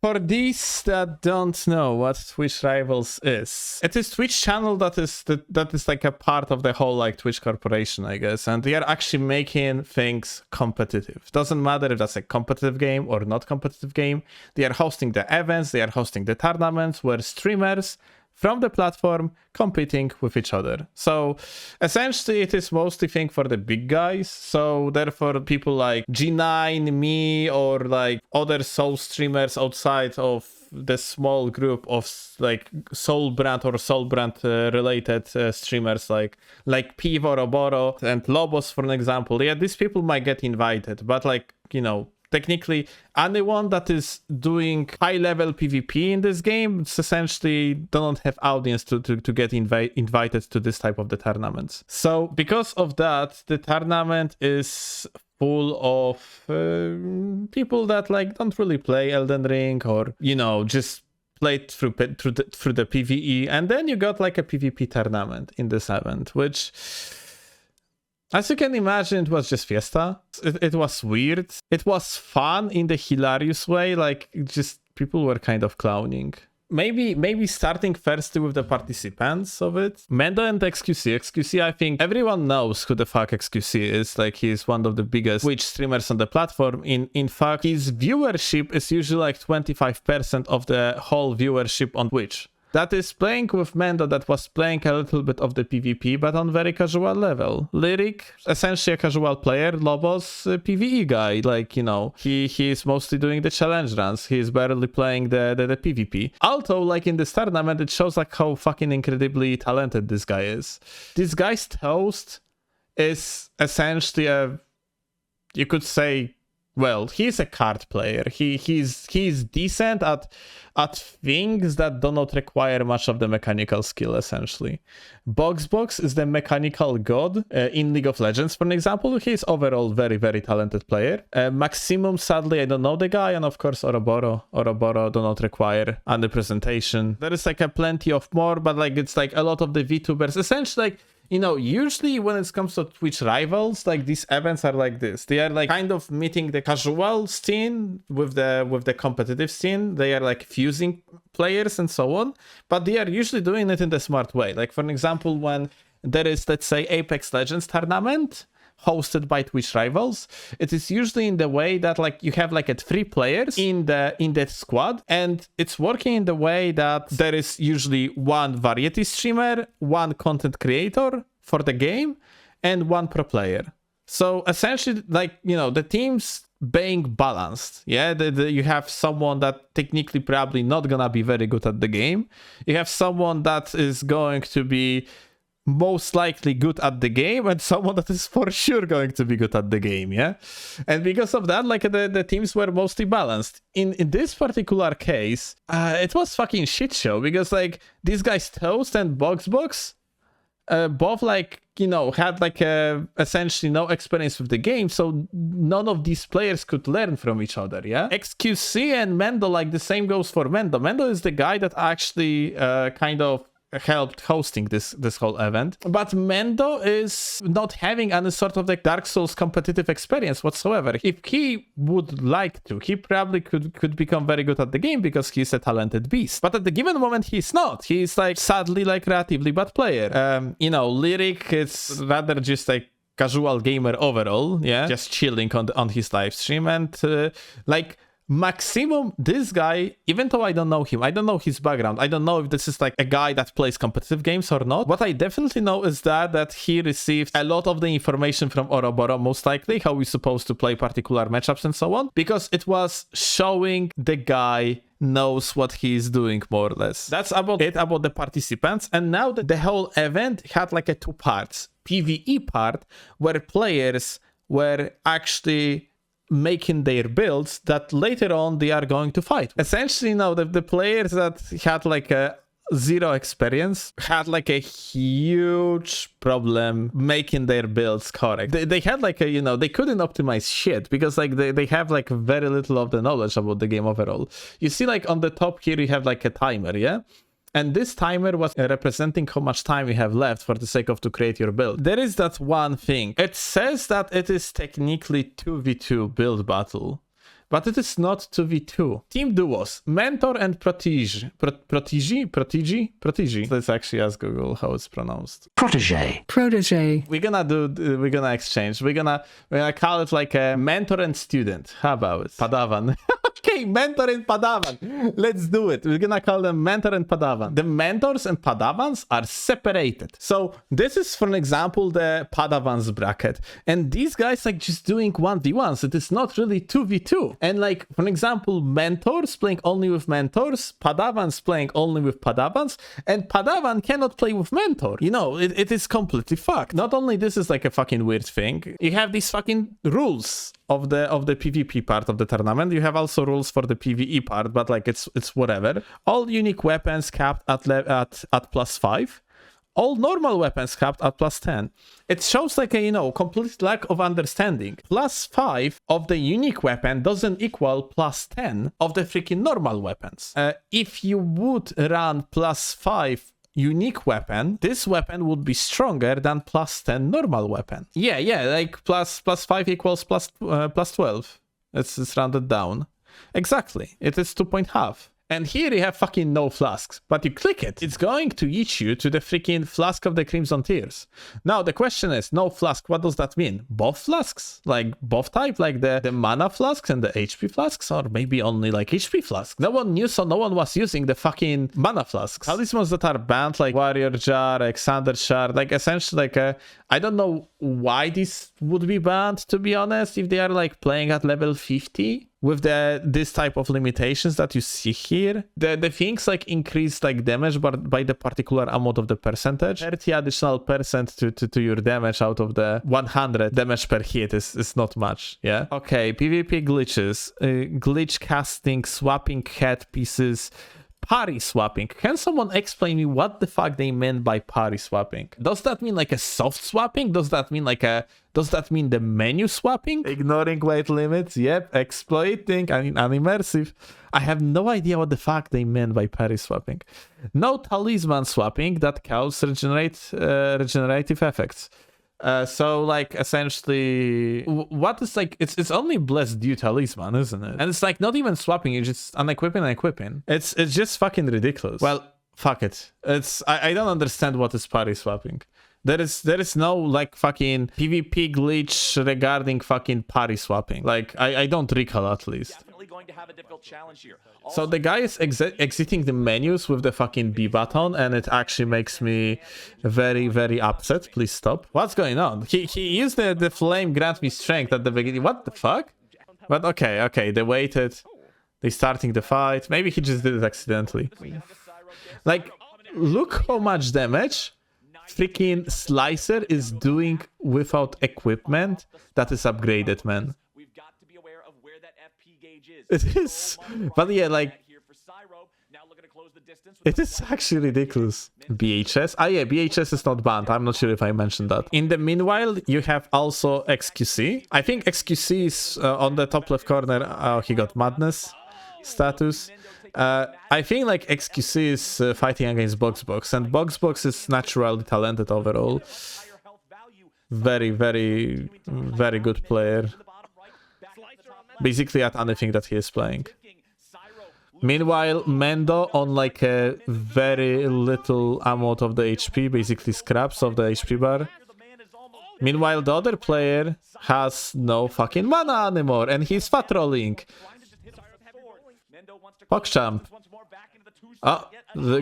For these that don't know what Twitch Rivals is, it is Twitch channel that is like a part of the whole like Twitch corporation, I guess, and they are actually making things competitive. Doesn't matter if that's a competitive game or not competitive game. They are hosting the events, they are hosting the tournaments where streamers from the platform competing with each other. So essentially it is mostly thing for the big guys. So therefore people like G9, me, or like other Soul streamers outside of the small group of like Soul brand or Soul brand related streamers like PvP, Oroboro and Lobos, for an example. Yeah, these people might get invited, but like, you know, technically, anyone that is doing high-level PvP in this game, it's essentially don't have audience to get invited to this type of the tournaments. So because of that, the tournament is full of people that like don't really play Elden Ring, or, you know, just played through the PvE, and then you got like a PvP tournament in this event, which, as you can imagine, it was just fiesta. It was weird. It was fun in the hilarious way, like just people were kind of clowning. Maybe starting firstly with the participants of it. Mendo and XQC. XQC, I think everyone knows who the fuck XQC is. Like, he's one of the biggest Twitch streamers on the platform. In fact, his viewership is usually like 25% of the whole viewership on Twitch. That is playing with Mendo, that was playing a little bit of the PvP, but on very casual level. Lyric, essentially a casual player. Lobos, a PvE guy. Like, you know, he is mostly doing the challenge runs. He's barely playing the PvP. Also, like in this tournament, it shows like how fucking incredibly talented this guy is. This guy's toast is essentially a, you could say, well, he's a card player. He's decent at things that do not require much of the mechanical skill, essentially. BoxBox is the mechanical god in League of Legends, for example. He's overall very, very talented player. Maximum, sadly, I don't know the guy. And of course, Oroboro. Oroboro do not require any presentation. There is like a plenty of more, but like it's like a lot of the VTubers. Essentially, like, you know, usually when it comes to Twitch Rivals, like these events are like this. They are like kind of meeting the casual scene with the competitive scene. They are like fusing players and so on, but they are usually doing it in the smart way. Like, for an example, when there is, let's say, Apex Legends tournament hosted by Twitch Rivals, it is usually in the way that like you have like 3 players in that squad, and it's working in the way that there is usually one variety streamer, one content creator for the game, and one pro player. So essentially, like, you know, the teams being balanced. Yeah, you have someone that technically probably not gonna be very good at the game. You have someone that is going to be most likely good at the game, and someone that is for sure going to be good at the game, yeah? And because of that, like, the teams were mostly balanced. In this particular case, it was fucking shit show, because, like, these guys, Toast and BoxBox, both, like, you know, had, like, essentially no experience with the game, so none of these players could learn from each other, yeah? XQC and Mendo, like, the same goes for Mendo. Mendo is the guy that actually kind of helped hosting this whole event, but Mendo is not having any sort of like Dark Souls competitive experience whatsoever. If he would like to, he probably could become very good at the game because he's a talented beast, but at the given moment he's not. He's like sadly like relatively bad player. You know, Lyric is rather just like casual gamer overall, yeah, just chilling on his live stream, and like Maximum, this guy, even though I don't know him, I don't know his background, I don't know if this is like a guy that plays competitive games or not. What I definitely know is that he received a lot of the information from Oroboro, most likely, how we're supposed to play particular matchups and so on, because it was showing the guy knows what he's doing, more or less. That's about it, about the participants. And now the whole event had like a 2 parts. PvE part, where players were actually making their builds that later on they are going to fight. Essentially, you know, the players that had like a 0 experience had like a huge problem making their builds correct. They had like a, you know, they couldn't optimize shit because like they have like very little of the knowledge about the game overall. You see, like on the top here you have like a timer, yeah? And this timer was representing how much time you have left for the sake of to create your build. There is that one thing. It says that it is technically 2v2 build battle. but it is not 2v2. Team duos, mentor and protege. Protege? Let's actually ask Google how it's pronounced. Protege. We're gonna exchange. We're gonna call it like a mentor and student. How about it? Padawan. Okay, mentor and Padawan. Let's do it. We're gonna call them mentor and Padawan. The mentors and Padawans are separated. So this is, for an example, the Padawans bracket. And these guys like just doing 1v1s. It is not really 2v2. And like, for example, mentors playing only with mentors, Padawans playing only with Padawans, and Padawan cannot play with mentor. You know, it is completely fucked. Not only this is like a fucking weird thing, you have these fucking rules of the PvP part of the tournament. You have also rules for the PvE part, but like it's whatever. All unique weapons capped at +5. All normal weapons capped at +10. It shows like a, you know, complete lack of understanding. +5 of the unique weapon doesn't equal +10 of the freaking normal weapons. If you would run +5 unique weapon, this weapon would be stronger than +10 normal weapon. Yeah, like +5 equals +12. It's rounded down. Exactly. It is 2.5. And here you have fucking no flasks, but you click it, it's going to eat you to the freaking flask of the Crimson Tears. Now the question is, no flask, what does that mean? Both flasks? Like both type, like the mana flasks and the HP flasks, or maybe only like HP flasks? No one knew, so no one was using the fucking mana flasks. Talismans that are banned, like Warrior Jar, Alexander Shard, like essentially like I don't know why this would be banned, to be honest, if they are like playing at level 50. With this type of limitations that you see here, the things like increase like damage but by the particular amount of the percentage. 30 additional percent to your damage out of the 100 damage per hit is not much, yeah? Okay, PvP glitches, glitch casting, swapping head pieces, parry swapping. Can someone explain me what the fuck they meant by parry swapping? Does that mean like a soft swapping? Does that mean the menu swapping? Ignoring weight limits? Yep. Exploiting, unimmersive. I have no idea what the fuck they meant by parry swapping. No talisman swapping that causes regenerative effects. So like essentially what is like it's only blessed due talisman, isn't it? And it's like not even swapping, you just unequipping and equipping. It's just fucking ridiculous. Well, fuck it. I don't understand what is parry swapping. There is no like fucking PvP glitch regarding fucking parry swapping. Like I don't recall at least. Going to have a difficult challenge here. So the guy is exiting the menus with the fucking B button, and it actually makes me very, very upset. Please stop. What's going on? He used the flame grant me strength at the beginning. What the fuck? But okay, they waited. They starting the fight. Maybe he just did it accidentally. Like, look how much damage freaking Slicer is doing without equipment that is upgraded, man. It is, but yeah, like it is actually ridiculous. BHS, yeah, BHS is not banned. I'm not sure if I mentioned that. In the meanwhile, you have also XQC. I think XQC is on the top left corner. Oh, he got madness status. I think like XQC is fighting against BoxBox, and BoxBox is naturally talented overall. Very, very, very good player. Basically at anything that he is playing. Meanwhile, Mendo on like a very little amount of the HP, basically scraps of the HP bar. Meanwhile, the other player has no fucking mana anymore, and he's fat rolling. PogChamp. Oh, the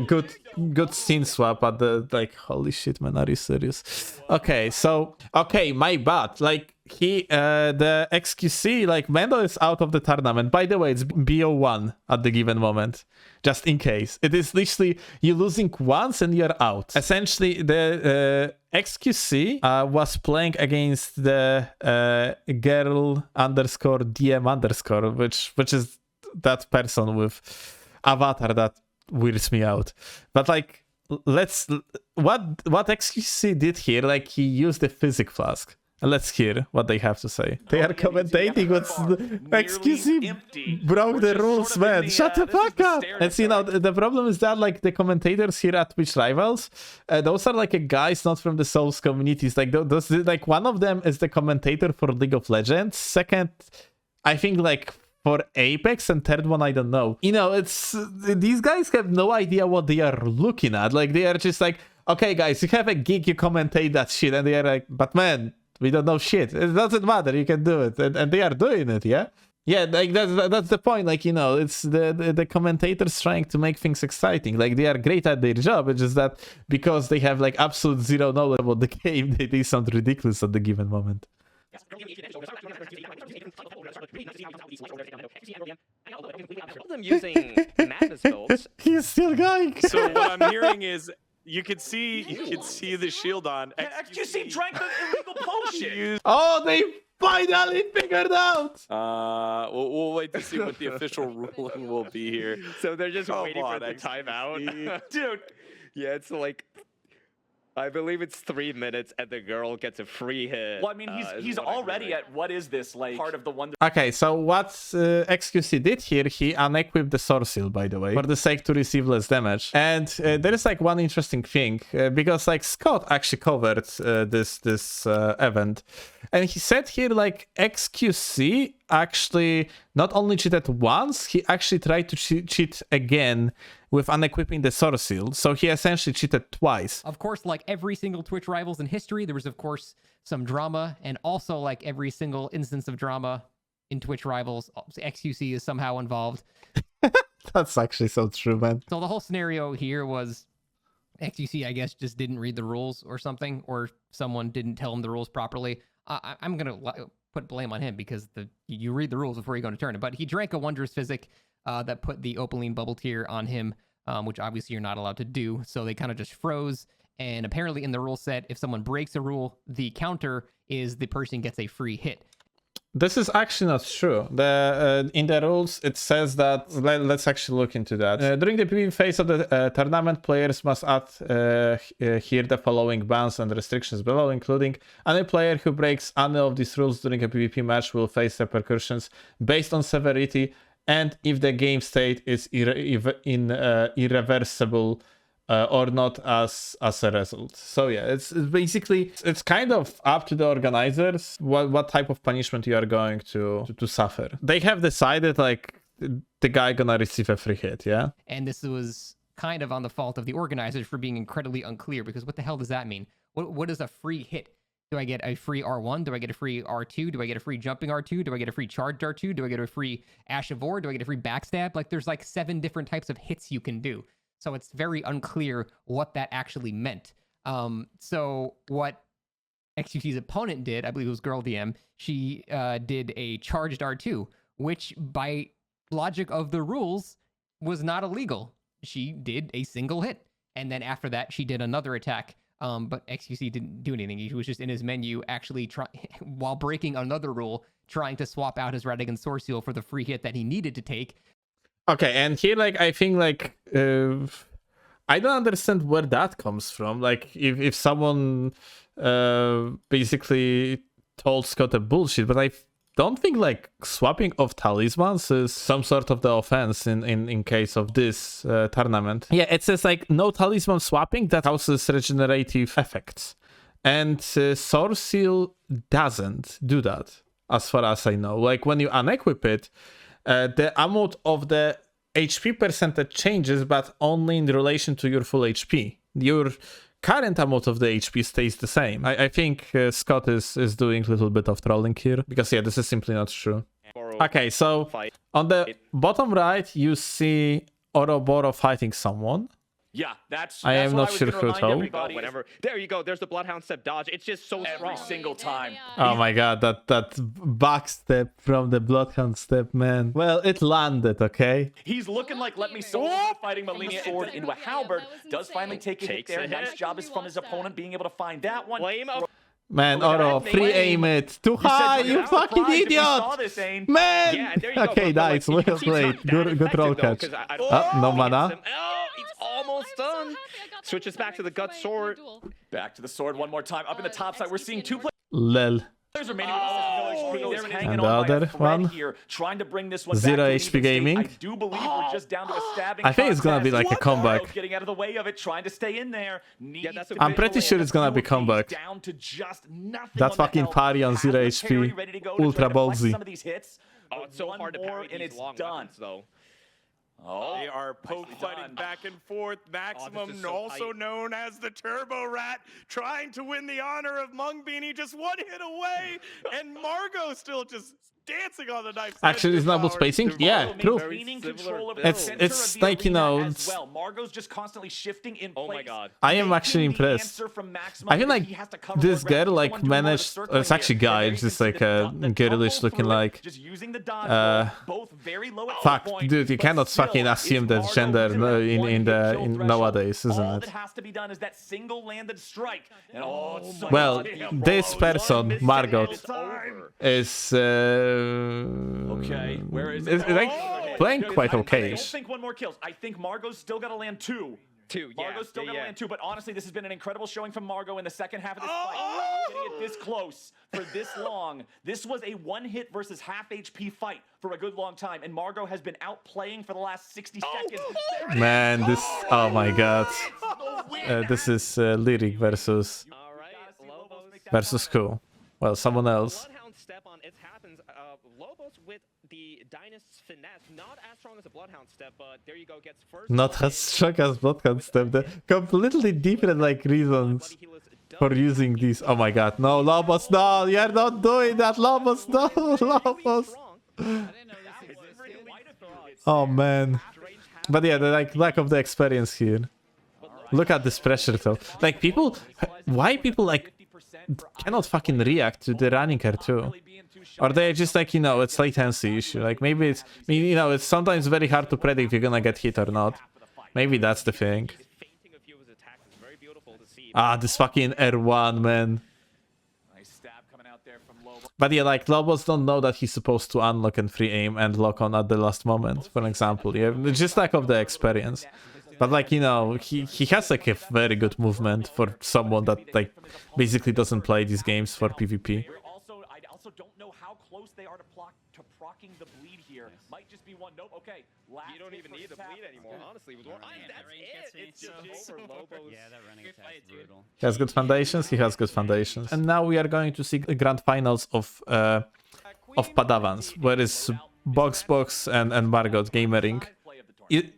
good scene swap at the, like, holy shit, man, are you serious? Okay, so, okay, my bad. Like, the XQC, like, Mendo is out of the tournament. By the way, it's BO1 at the given moment, just in case. It is literally, you're losing once and you're out. Essentially, the XQC was playing against the girl underscore DM underscore, which is that person with avatar that weirds me out. But like, what XQC did here, like, he used the physic flask. And let's hear what they have to say. They are commentating what's XQC broke the rules, man. Shut the fuck up. And see, now the problem is that, like, the commentators here at Twitch Rivals, those are like guys not from the Souls communities. Like, like, one of them is the commentator for League of Legends. Second, I think like for Apex, and third one I don't know. You know, it's these guys have no idea what they are looking at. Like they are just like, okay guys, you have a gig, you commentate that shit, and they are like, but man, we don't know shit. It doesn't matter, you can do it, and they are doing it, yeah. Yeah, like that's the point. Like, you know, it's the commentators trying to make things exciting. Like they are great at their job. It's just that because they have like absolute zero knowledge about the game, they sound ridiculous at the given moment. Them using madness builds. He's still going. So what I'm hearing is you could see the shield on. XQC drank the illegal potion. Oh, they finally figured out. We'll wait to see what the official ruling will be here. So they're just Come waiting for on, the XQC. timeout. Dude. Yeah, it's like, I believe it's 3 minutes and the girl gets a free hit. Well, I mean, he's what I'm already hearing. at what is this like part of the wonder. Okay, so what XQC did here, he unequipped the sword seal, by the way, for the sake to receive less damage. And there is like one interesting thing, because like Scott actually covered this event, and he said here like XQC actually not only cheated once, he actually tried to cheat again with unequipping the sword seal. So he essentially cheated twice. Of course, like every single Twitch Rivals in history, there was, of course, some drama. And also, like every single instance of drama in Twitch Rivals, XQC is somehow involved. That's actually so true, man. So the whole scenario here was XQC, I guess, just didn't read the rules or something, or someone didn't tell him the rules properly. I'm going to put blame on him because you read the rules before you go into tournament. But he drank a Wondrous Physic that put the Opaline bubble tier on him, which obviously you're not allowed to do. So they kind of just froze. And apparently in the rule set, if someone breaks a rule, the counter is the person gets a free hit. This is actually not true. In the rules, it says that... Let's actually look into that. During the PvP phase of the tournament, players must add here the following bans and restrictions below, including any player who breaks any of these rules during a PvP match will face repercussions based on severity, and if the game state is irreversible or not as a result. So yeah, it's basically it's kind of up to the organizers what type of punishment you are going to suffer. They have decided like the guy gonna receive a free hit, yeah. And this was kind of on the fault of the organizers for being incredibly unclear, because what the hell does that mean? What is a free hit? Do I get a free R1? Do I get a free R2? Do I get a free jumping R2? Do I get a free charged R2? Do I get a free Ash of War? Do I get a free backstab? Like there's like 7 different types of hits you can do. So it's very unclear what that actually meant. So what XQC's opponent did, I believe it was Girl DM, she did a charged R2, which by logic of the rules was not illegal. She did a single hit. And then after that, she did another attack. But XQC didn't do anything. He was just in his menu actually while breaking another rule, trying to swap out his Radigan Sword Seal for the free hit that he needed to take. Okay, and here, like, I think, like, I don't understand where that comes from. Like, if someone basically told Scott a bullshit, but I don't think, like, swapping of talismans is some sort of the offense in case of this tournament. Yeah, it says, like, no talisman swapping that causes regenerative effects. And Sword Seal doesn't do that, as far as I know. Like, when you unequip it, the amount of the HP percentage changes, but only in relation to your full HP. Your current amount of the HP stays the same. I think Scott is doing a little bit of trolling here, because yeah, this is simply not true. Okay, so on the bottom right, you see Oroboro fighting someone. Yeah, that's I am what not was sure gonna who remind told. everybody. Whatever. There you go. There's the Bloodhound step dodge. It's just so Every strong. single time. Oh my god, that back step from the Bloodhound step, man. Well, it landed, okay? He's looking like let me solo fighting Melina sword into a halberd. Does finally take a hit Takes there. a Nice hit. job is from his opponent being able to find that one. Flame of Man, Look at Oro, that, free Aim. aim it. Too You said high, you're you not fucking surprised if you saw idiot! this, Aim. Man! Yeah, there you go. Okay, but, like, nice, you well can see it's played. not that Good effective, roll though, catch. 'cause I Oh, don't no think mana. it's he's almost done. Switches back to the gut sword. Back to the sword one more time. Up in the top side, we're seeing 2 Lel. players remaining with almost no HP. They're hanging And on the by a other thread one? here, trying to bring this one Zero back to an HP even state. gaming? I do believe we're just down to a stabbing I think it's gonna be contest. like a comeback. Getting out of the way of it, trying to stay in there. that's a I'm pretty sure it's gonna be comeback. Down to just nothing That on the fucking health. parry on Has 0 the HP, parry ready to go to ultra try to deflect ballsy. some of these hits. Oh, it's so one hard to more parry and these it's long done. weapons, though. Oh, They are poke fighting back and forth. Maximum, is so also tight. known as the Turbo Rat, trying to win the honor of Mung Beanie, just one hit away, and Margot still just dancing on the knife. Actually, reasonable spacing? Yeah, true. Maintaining control over It's- the center it's of the like, you arena know, as it's- well. Margot's just constantly shifting in Oh place. my god. I am making actually the impressed. answer from Maximum I feel that like he has to cover this more ground. girl He's the like one doing more of the managed. circling It's actually here. And guy. there It's you just can like see the a girlish combo looking through it, like. just using the dodge both very low at Fuck, point, dude, you but cannot still, fucking it's assume that Margot gender who's in that in one-hit kill threshold. nowadays, isn't All it? that has to be done is that single landed strike. And it's so Well, damn this close. person, One Margot, missed hit, it's over. is Okay, where is it? like playing Dude, quite I okay. don't think one more kills. I think Margot's still got to land two. Two, yeah. Margot's still got to land two, but honestly, this has been an incredible showing from Margot in the second half of this fight. Getting it this close for this long. This was a one-hit versus half HP fight for a good long time, and Margot has been outplaying for the last 60 seconds. Man, this. Oh my god. This is Lyric versus All right, Lobos. versus who? Well, someone else. Bloodhound step on. It happens. Lobos with the Dynast's finesse, not as strong as a Bloodhound step, but there you go. Gets first. Not as strong as Bloodhound Step. The completely different like reasons for using these. Oh my god, no, Lobos, no, you're not doing that, Lobos, no, Lobos. Oh man. But yeah, the like lack of the experience here. Look at this pressure though. Like people, why people like cannot fucking react to the running R2? Or they just like, you know, it's latency issue. Like maybe it's, I mean, you know, it's sometimes very hard to predict if you're gonna get hit or not. Maybe that's the thing. Ah, this fucking R1, man. Nice stab coming out there from Lobo. But yeah, like Lobos don't know that he's supposed to unlock and free aim and lock on at the last moment, for example. Yeah, just lack of the experience. But like, you know, he has like a very good movement for someone that like basically doesn't play these games for PvP. I also don't know how close they are to procking the bleed here. Might just be one. Nope. Okay. You don't even need the bleed anymore, honestly. With that's it. It's just over Lobos. Yeah, that running attack's brutal. He has good foundations. He has good foundations. And now we are going to see the grand finals of Padavans, where is BoxBox and Margot Gamering.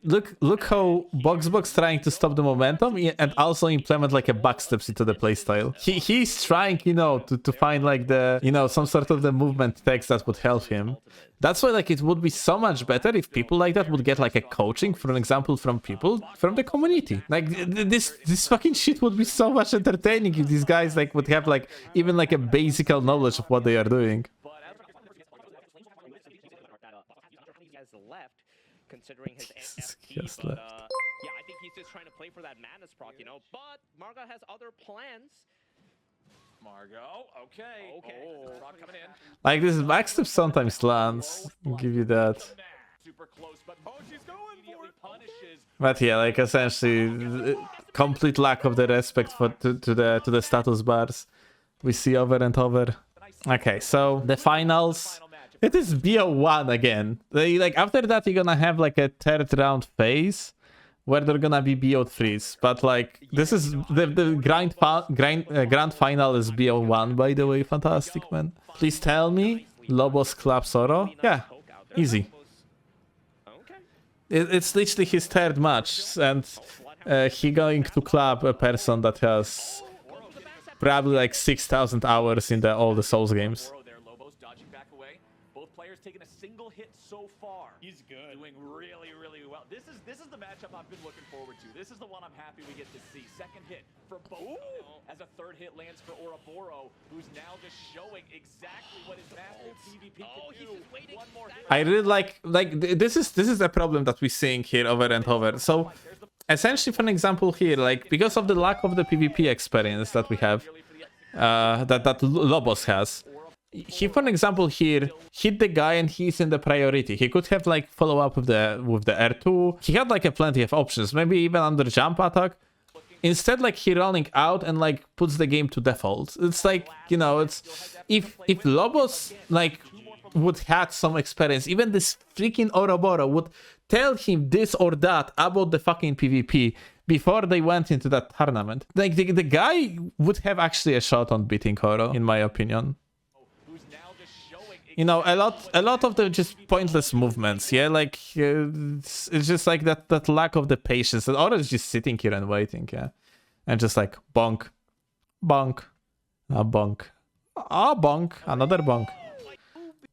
Look how BoxBox trying to stop the momentum and also implement like a backsteps into the playstyle. He's trying, you know, to find like the, you know, some sort of the movement text that would help him. That's why like it would be so much better if people like that would get like a coaching, for an example, from people from the community. Like this fucking shit would be so much entertaining if these guys like would have like even like a basic knowledge of what they are doing. Considering his FP, Yes, but left. yeah, I think he's just trying to play for that madness proc, you know. But Margot has other plans. Margot. Okay. Oh, rock coming in. Like this backstep sometimes lands. I'll give you that. Super close, but she's going for it. Punishes. But yeah, like essentially, complete lack of the respect for to the status bars we see over and over. Okay, so the finals. It is BO1 again. Like after that, you're gonna have like a third round phase where they're gonna be BO3s. But like this is the grand final is BO1, by the way. Fantastic, man. Please tell me Lobos clap Soro. Yeah, easy. It's literally his third match, and he going to club a person that has probably like 6,000 hours in all the Souls games. Lobos dodging back away. Both players taking a single hit so far. He's good. Doing really, really well. This is the matchup I've been looking forward to. This is the one I'm happy we get to see. Second hit for both as a third hit lands for Oroboro, who's now just showing exactly what his master PvP can do. One more hit. I really like this is a problem that we're seeing here over and over. So essentially, for an example here, like because of the lack of the PvP experience that we have, that Lobos has, he, for an example here, hit the guy and he's in the priority. He could have like follow up with the R2. He had like a plenty of options, maybe even under jump attack. Instead, like he running out and like puts the game to default. It's like, you know, it's if Lobos like would have some experience, even this freaking Oroboro would tell him this or that about the fucking PvP before they went into that tournament. Like the guy would have actually a shot on beating Oro, in my opinion. Who's now just showing you know, a lot of the just pointless movements. Yeah, like it's just like that lack of the patience. And Oro is just sitting here and waiting. Yeah, and just like bonk, bonk, bonk, bonk, another bonk.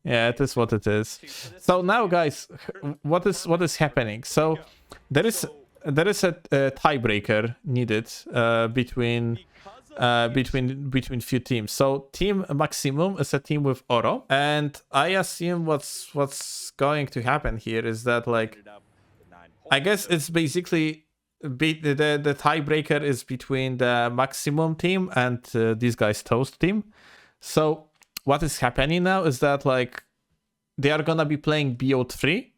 Yeah, it is what it is. So now, guys, what is happening? So there is a tiebreaker needed between few teams. So team maximum is a team with Oro, and I assume what's going to happen here is that, like, I guess it's basically the tiebreaker is between the maximum team and these guys Toast team. So what is happening now is that, like, they are gonna be playing BO3.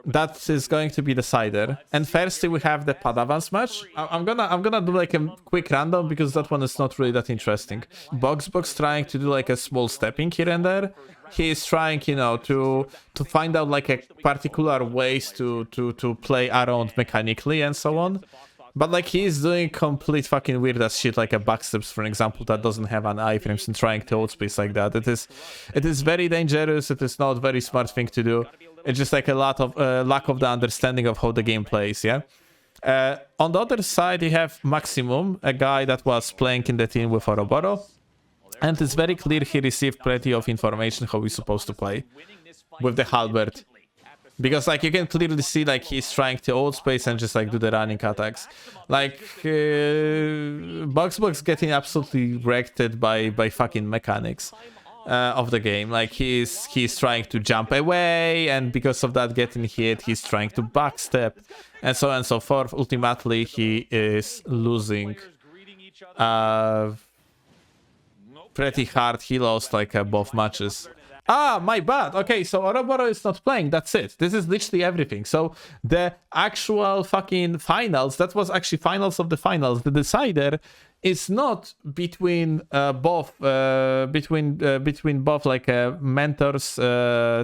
That is going to be the decider. And firstly, we have the Padavans match. I'm gonna do like a quick random because that one is not really that interesting. BoxBox trying to do like a small stepping here and there. He is trying, you know, to find out like a particular ways to play around mechanically and so on. But like he's doing complete fucking weird ass shit, like a backsteps, for example, that doesn't have an iframes and trying to hold space like that. It is very dangerous. It is not a very smart thing to do. It's just like a lot of lack of the understanding of how the game plays. Yeah. On the other side, you have Maximum, a guy that was playing in the team with Oroboro, and it's very clear he received plenty of information how he's supposed to play with the halberd. Because, like, you can clearly see, like, he's trying to hold space and just, like, do the running attacks. Like, BoxBox getting absolutely wrecked by fucking mechanics of the game. Like, he's trying to jump away, and because of that getting hit, he's trying to backstep, and so on and so forth. Ultimately, he is losing pretty hard. He lost, like, both matches. Ah, my bad. Okay, so Oroboro is not playing. That's it. This is literally everything. So the actual fucking finals, that was actually finals of the finals. The decider is not between both like mentors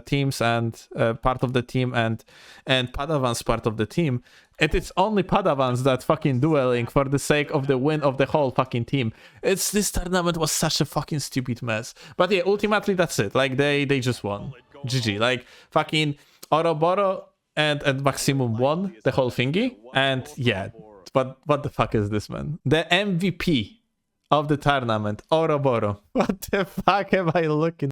teams and part of the team and Padavans part of the team. It is only Padavans that fucking dueling for the sake of the win of the whole fucking team. This tournament was such a fucking stupid mess. But yeah, ultimately that's it. Like they just won. GG. Like fucking Oroboro and Maximum won the whole thingy. And yeah, but what the fuck is this, man? The MVP of the tournament, Oroboro. What the fuck am I looking